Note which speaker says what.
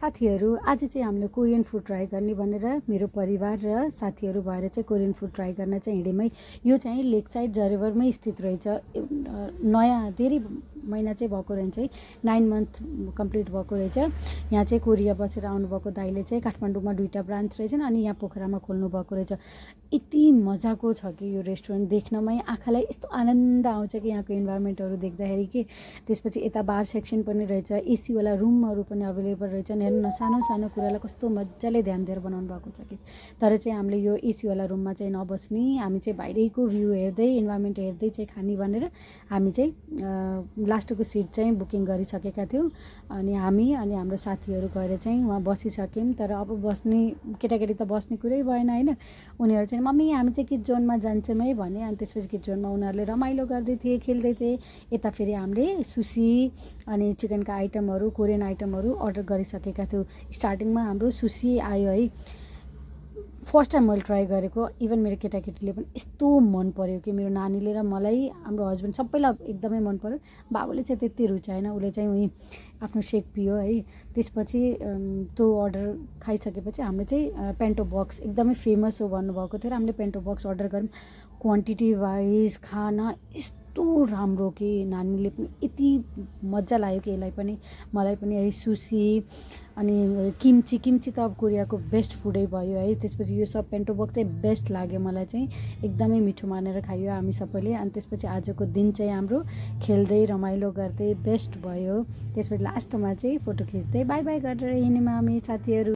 Speaker 1: साथीहरू आज चाहिँ हामीले कोरियन फुड ट्राई गर्ने भनेर मेरो परिवार र साथीहरू भएर चाहिँ कोरियन फुड ट्राई गर्न चाहिँ हिँडेमै। यो चाहिँ लेक साइड जरेवरमै स्थित रहेछ। नयाँ धेरै महिना चाहिँ भएको रहेछ है, 9 मन्थ कम्प्लिट भएको रहेछ। यहाँ चाहिँ कोरिया बसेर आउनुभएको दाइले चाहिँ काठमाडौँमा 2टा ब्रान्च रहेछन् अनि यहाँ पोखरामा खोल्नु भएको रहेछ। यति मजाको छ कि यो रेस्टुरेन्ट देख्नमै आँखालाई यस्तो आनन्द आउँछ कि यहाँको इन्भाइरोमेन्टहरू देख्दाखेरि कि। त्यसपछि यता बार सेक्सन पनि रहेछ, एसीवाला रुमहरू पनि अभाइलेबल रहेछन्। हेर्नु न, सानो सानो कुरालाई कस्तो मजाले ध्यान दिएर बनाउनु भएको छ कि। तर चाहिँ हामीले यो एसीवाला रुममा चाहिँ नबस्ने, हामी चाहिँ बाहिरैको भ्यू हेर्दै इन्भाइरोमेन्ट हेर्दै चाहिँ खाने भनेर हामी चाहिँ लास्टको सिट चाहिँ बुकिङ गरिसकेका थियौँ। अनि हामी अनि हाम्रो साथीहरू गएर चाहिँ वहाँ बसिसक्यौँ। तर अब बस्ने केटाकेटी त बस्ने कुरै भएन होइन। उनीहरू चाहिँ मम्मी हामी चाहिँ किड जोनमा जान्छौँ है भने। अनि त्यसपछि किड जोनमा उनीहरूले रमाइलो गर्दै थिए, खेल्दै थिए। यता फेरि हामीले सुसी अनि चिकनका आइटमहरू, कोरियन आइटमहरू अर्डर गरिसकेका थियौँ। स्टार्टिङमा हाम्रो सुसी आयो है, फर्स्ट टाइम मैले ट्राई गरेको। इभन मेरो केटाकेटीले पनि यस्तो मन पऱ्यो कि मेरो नानीले र मलाई, हाम्रो हस्बेन्ड सबैलाई एकदमै मन पऱ्यो। बाबुले चाहिँ त्यति रुचाएन, उसले चाहिँ उही आफ्नो सेक पियो है। त्यसपछि त्यो अर्डर खाइसकेपछि हामीले चाहिँ पेन्टो बक्स एकदमै फेमस हो भन्नुभएको थियो र हामीले पेन्टो बक्स अर्डर गऱ्यौँ। क्वान्टिटी वाइज खाना यस्तो राम्रो कि नानीले पनि यति मजा लाग्यो कि यसलाई पनि मलाई पनि है। सुसी अनि किम्ची त अब कोरियाको बेस्ट फुडै भयो है। त्यसपछि यो सब पेन्टो बक्स चाहिँ बेस्ट लाग्यो मलाई चाहिँ, एकदमै मिठो मानेर खायो हामी सबैले। अनि त्यसपछि आजको दिन चाहिँ हाम्रो खेल्दै रमाइलो गर्दै बेस्ट भयो। त्यसपछि लास्टमा चाहिँ फोटो खिच्दै बाई बाई गरेर हिँड्यौँ हामी साथीहरू।